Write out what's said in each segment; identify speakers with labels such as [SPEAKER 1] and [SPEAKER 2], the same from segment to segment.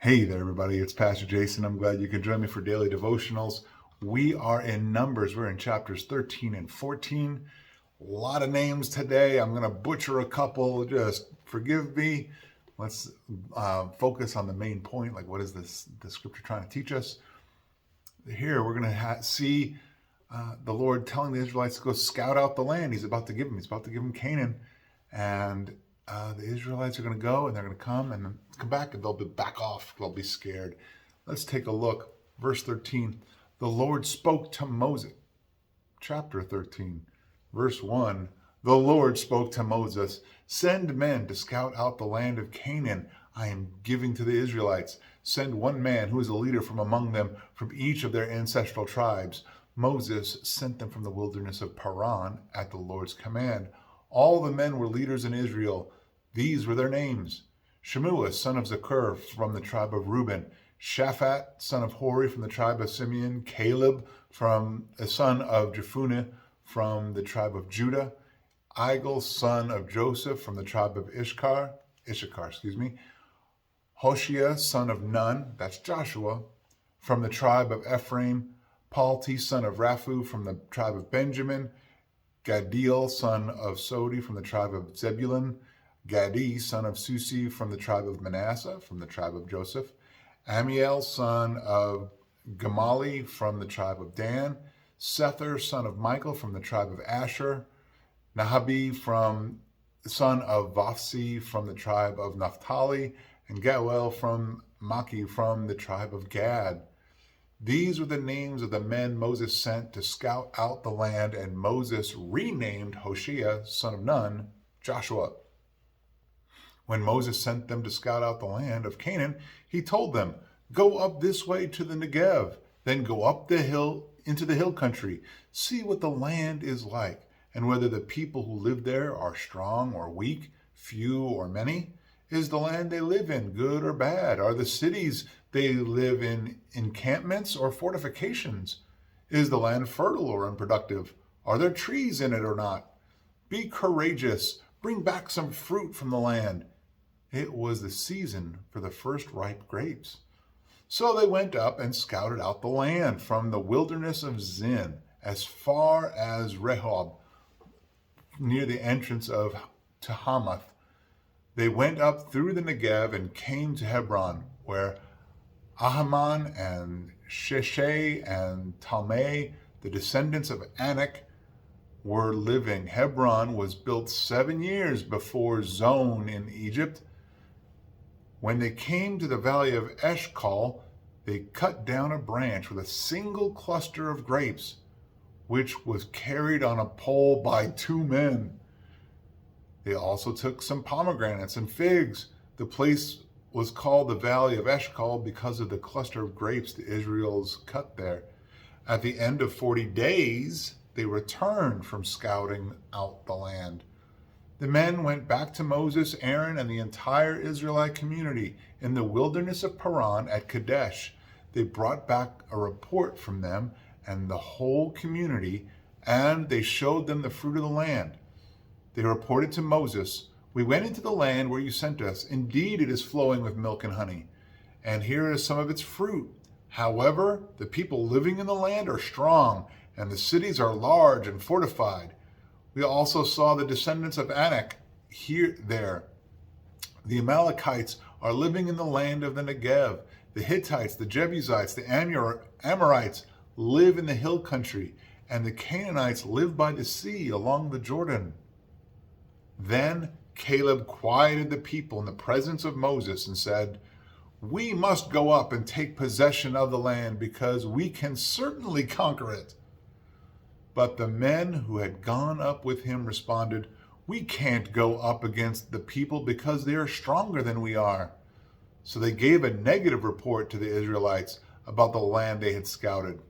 [SPEAKER 1] Hey there, everybody. It's Pastor Jason. I'm glad you can join me for daily devotionals. We are in Numbers. We're in chapters 13 and 14. A lot of names today. I'm going to butcher a couple. Just forgive me. Let's focus on the main point. Like, what is the scripture trying to teach us? Here, we're going to see the Lord telling the Israelites to go scout out the land He's about to give them. He's about to give them Canaan. And the Israelites are going to go and they're going to come and then come back and they'll be back off. They'll be scared. Let's take a look. Verse 13. The Lord spoke to Moses. Chapter 13. Verse 1. The Lord spoke to Moses. Send men to scout out the land of Canaan I am giving to the Israelites. Send one man who is a leader from among them, from each of their ancestral tribes. Moses sent them from the wilderness of Paran at the Lord's command. All the men were leaders in Israel. These were their names: Shemua, son of Zakur, from the tribe of Reuben; Shaphat, son of Hori, from the tribe of Simeon; Caleb, from the son of Jephunneh, from the tribe of Judah; Igal, son of Joseph, from the tribe of Issachar, Hoshea, son of Nun, that's Joshua, from the tribe of Ephraim; Palti, son of Raphu, from the tribe of Benjamin; Gadiel, son of Sodi, from the tribe of Zebulun; Gadi, son of Susi, from the tribe of Manasseh, from the tribe of Joseph; Amiel, son of Gamali, from the tribe of Dan; Sether, son of Michael, from the tribe of Asher; Nahabi, son of Vophsi, from the tribe of Naphtali; and Geuel from Maki, from the tribe of Gad. These were the names of the men Moses sent to scout out the land, and Moses renamed Hoshea, son of Nun, Joshua. When Moses sent them to scout out the land of Canaan, he told them, "Go up this way to the Negev, then go up the hill into the hill country. See what the land is like, and whether the people who live there are strong or weak, few or many. Is the land they live in good or bad? Are the cities they live in encampments or fortifications? Is the land fertile or unproductive? Are there trees in it or not? Be courageous. Bring back some fruit from the land." It was the season for the first ripe grapes. So they went up and scouted out the land from the wilderness of Zin as far as Rehob, near the entrance to Hamath. They went up through the Negev and came to Hebron, where Ahiman and Sheshai and Talmai, the descendants of Anak, were living. Hebron was built 7 years before Zoan in Egypt. When they came to the valley of Eshcol, they cut down a branch with a single cluster of grapes, which was carried on a pole by 2 men. They also took some pomegranates and figs. The place was called the Valley of Eshcol because of the cluster of grapes the Israelites cut there. At the end of 40 days, they returned from scouting out the land. The men went back to Moses, Aaron, and the entire Israelite community in the wilderness of Paran at Kadesh. They brought back a report from them and the whole community, and they showed them the fruit of the land. They reported to Moses, "We went into the land where you sent us. Indeed, it is flowing with milk and honey, and here is some of its fruit. However, the people living in the land are strong, and the cities are large and fortified. We also saw the descendants of Anak there. The Amalekites are living in the land of the Negev. The Hittites, the Jebusites, the Amorites live in the hill country, and the Canaanites live by the sea along the Jordan." Then Caleb quieted the people in the presence of Moses and said, "We must go up and take possession of the land because we can certainly conquer it." But the men who had gone up with him responded, "We can't go up against the people because they are stronger than we are." So they gave a negative report to the Israelites about the land they had scouted.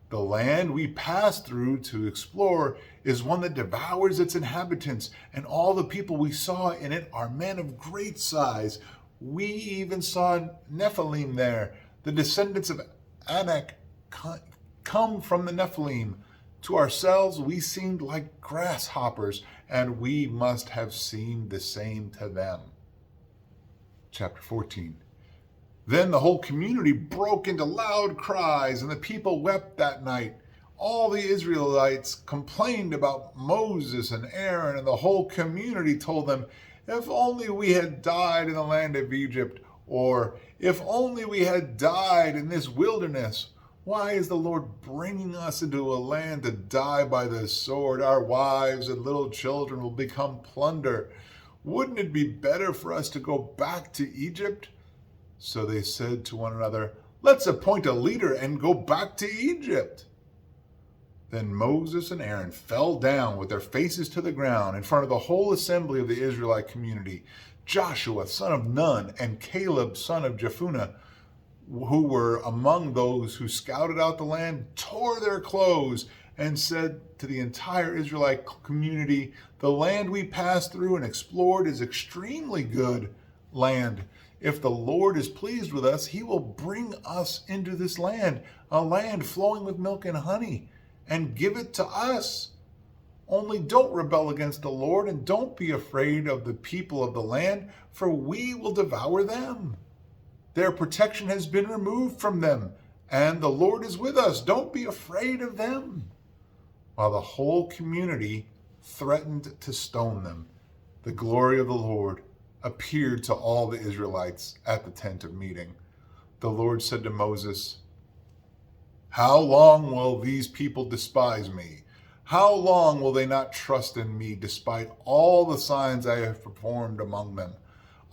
[SPEAKER 1] "The land we passed through to explore is one that devours its inhabitants, and all the people we saw in it are men of great size. We even saw Nephilim there. The descendants of Anak come from the Nephilim. To ourselves we seemed like grasshoppers, and we must have seemed the same to them." Chapter 14. Then the whole community broke into loud cries, and the people wept that night. All the Israelites complained about Moses and Aaron, and the whole community told them, "If only we had died in the land of Egypt, or if only we had died in this wilderness. Why is the Lord bringing us into a land to die by the sword? Our wives and little children will become plunder. Wouldn't it be better for us to go back to Egypt?" So they said to one another, "Let's appoint a leader and go back to Egypt." Then Moses and Aaron fell down with their faces to the ground in front of the whole assembly of the Israelite community. Joshua, son of Nun, and Caleb, son of Jephunneh, who were among those who scouted out the land, tore their clothes and said to the entire Israelite community, "The land we passed through and explored is extremely good land. If the Lord is pleased with us, he will bring us into this land, a land flowing with milk and honey, and give it to us. Only don't rebel against the Lord, and don't be afraid of the people of the land, for we will devour them. Their protection has been removed from them, and the Lord is with us. Don't be afraid of them." While the whole community threatened to stone them, the glory of the Lord appeared to all the Israelites at the tent of meeting. The Lord said to Moses, "How long will these people despise me? How long will they not trust in me despite all the signs I have performed among them?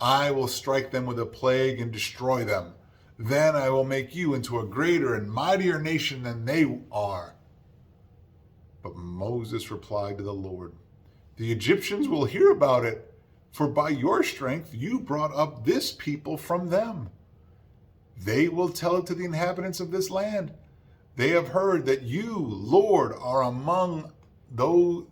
[SPEAKER 1] I will strike them with a plague and destroy them. Then I will make you into a greater and mightier nation than they are." But Moses replied to the Lord, "The Egyptians will hear about it, for by your strength you brought up this people from them. They will tell it to the inhabitants of this land. They have heard that you, Lord, are among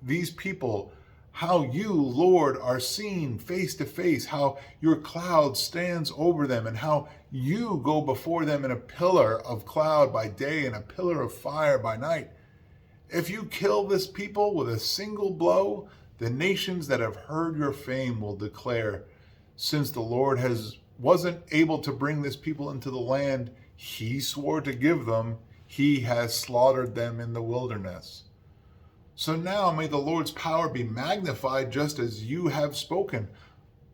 [SPEAKER 1] these people, how you, Lord, are seen face to face, how your cloud stands over them, and how you go before them in a pillar of cloud by day and a pillar of fire by night. If you kill this people with a single blow, the nations that have heard your fame will declare, 'Since the Lord wasn't able to bring this people into the land he swore to give them, he has slaughtered them in the wilderness.' So now may the Lord's power be magnified just as you have spoken.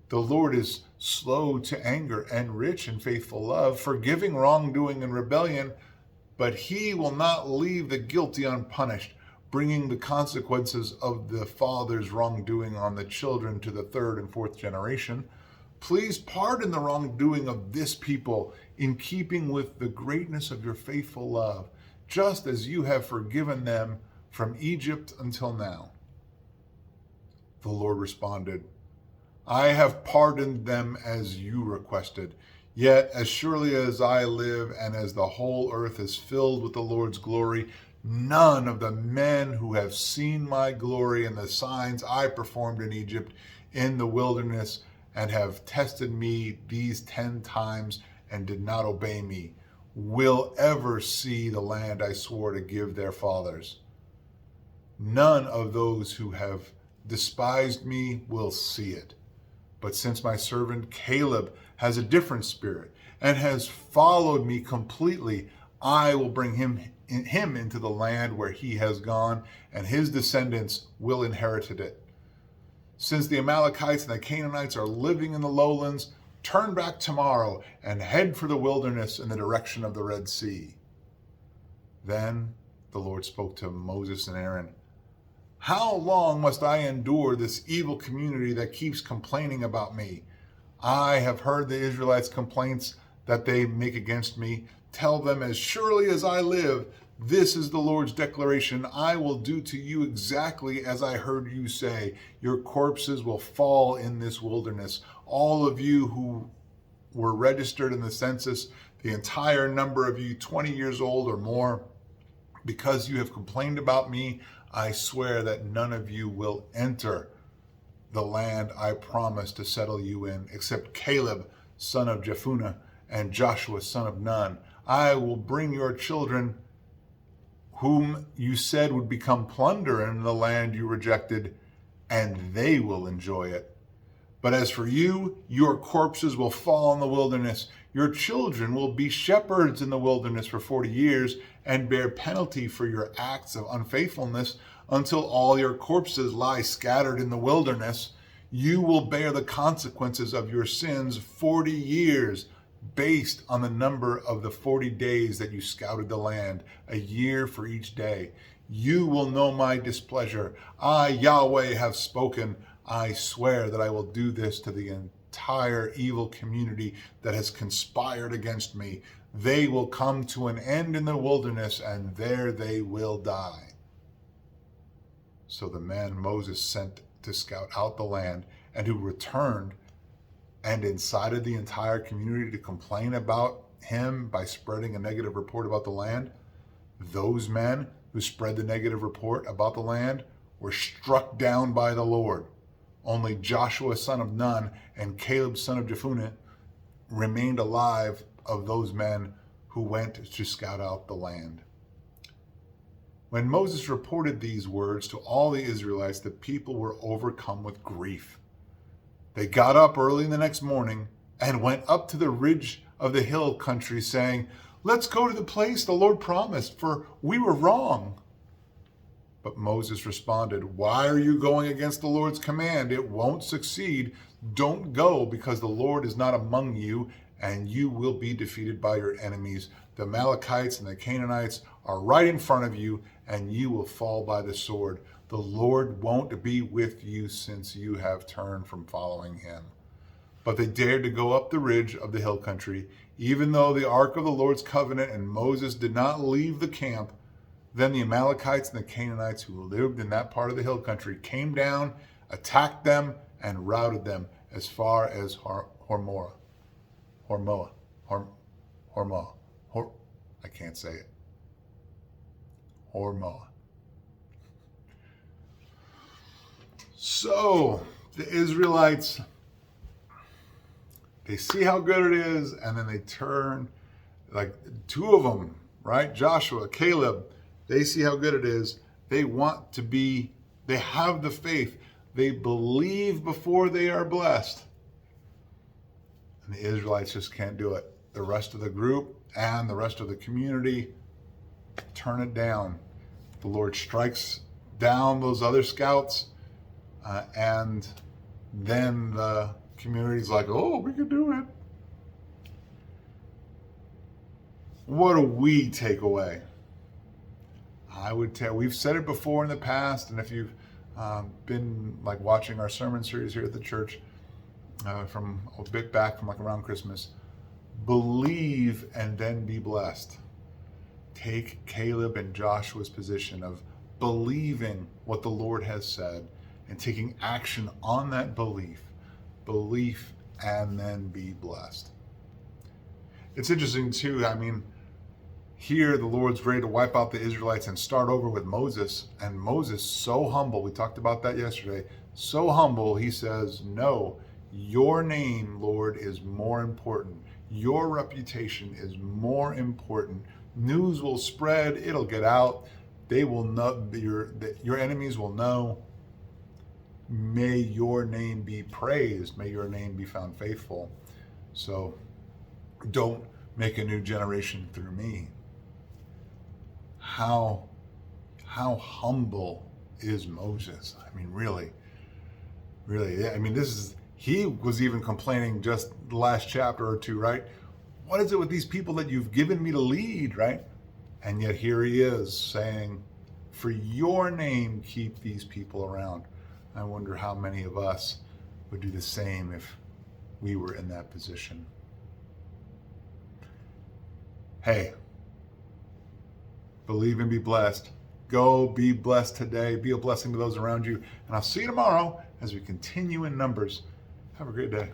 [SPEAKER 1] The Lord is slow to anger and rich in faithful love, forgiving wrongdoing and rebellion, but he will not leave the guilty unpunished, bringing the consequences of the father's wrongdoing on the children to the third and fourth generation. Please pardon the wrongdoing of this people in keeping with the greatness of your faithful love, just as you have forgiven them from Egypt until now." The Lord responded, "I have pardoned them as you requested. Yet as surely as I live and as the whole earth is filled with the Lord's glory, none of the men who have seen my glory and the signs I performed in Egypt, in the wilderness, and have tested me these 10 times and did not obey me, will ever see the land I swore to give their fathers. None of those who have despised me will see it. But since my servant Caleb has a different spirit and has followed me completely, I will bring him into the land where he has gone, and his descendants will inherit it. Since the Amalekites and the Canaanites are living in the lowlands, turn back tomorrow and head for the wilderness in the direction of the Red Sea." Then the Lord spoke to Moses and Aaron, "How long must I endure this evil community that keeps complaining about me? I have heard the Israelites' complaints that they make against me. Tell them, as surely as I live, this is the Lord's declaration. I will do to you exactly as I heard you say. Your corpses will fall in this wilderness. All of you who were registered in the census, the entire number of you 20 years old or more, because you have complained about me, I swear that none of you will enter the land I promised to settle you in, except Caleb, son of Jephunneh, and Joshua, son of Nun. I will bring your children, whom you said would become plunder in the land you rejected, and they will enjoy it. But as for you, your corpses will fall in the wilderness. Your children will be shepherds in the wilderness for 40 years and bear penalty for your acts of unfaithfulness until all your corpses lie scattered in the wilderness. You will bear the consequences of your sins 40 years based on the number of the 40 days that you scouted the land, a year for each day. You will know my displeasure. I, Yahweh, have spoken. I swear that I will do this to the entire evil community that has conspired against me. They will come to an end in the wilderness, and there they will die. So the man Moses sent to scout out the land, and who returned and incited the entire community to complain about him by spreading a negative report about the land, those men who spread the negative report about the land were struck down by the Lord. Only Joshua son of Nun and Caleb son of Jephunneh remained alive of those men who went to scout out the land. When Moses reported these words to all the Israelites, the people were overcome with grief. They got up early the next morning and went up to the ridge of the hill country, saying, "Let's go to the place the Lord promised, for we were wrong." But Moses responded, "Why are you going against the Lord's command? It won't succeed. Don't go, because the Lord is not among you, and you will be defeated by your enemies. The Amalekites and the Canaanites are right in front of you, and you will fall by the sword. The Lord won't be with you, since you have turned from following him." But they dared to go up the ridge of the hill country, even though the ark of the Lord's covenant and Moses did not leave the camp. Then the Amalekites and the Canaanites who lived in that part of the hill country came down, attacked them, and routed them as far as Hormah. I can't say it. Hormah. So the Israelites, they see how good it is, and then they turn, like two of them, right? Joshua, Caleb, they see how good it is. They want to be, they have the faith. They believe before they are blessed. And the Israelites just can't do it. The rest of the group and the rest of the community turn it down. The Lord strikes down those other scouts, and then the community's like, "Oh, we can do it." What do we take away? I would tell, we've said it before in the past, and if you've been like watching our sermon series here at the church from a bit back from like around Christmas, believe and then be blessed. Take Caleb and Joshua's position of believing what the Lord has said and taking action on that belief and then be blessed. It's interesting too, I mean, here the Lord's ready to wipe out the Israelites and start over with Moses, and Moses, so humble, we talked about that yesterday, so humble, he says, "No, your name, Lord, is more important. Your reputation is more important. News will spread, it'll get out. They will know, your enemies will know. May your name be praised. May your name be found faithful. So don't make a new generation through me." How humble is Moses? I mean, really. I mean, he was even complaining just the last chapter or two, right? What is it with these people that you've given me to lead, right? And yet here he is saying, "For your name, keep these people around." I wonder how many of us would do the same if we were in that position. Hey, believe and be blessed. Go be blessed today. Be a blessing to those around you. And I'll see you tomorrow as we continue in Numbers. Have a great day.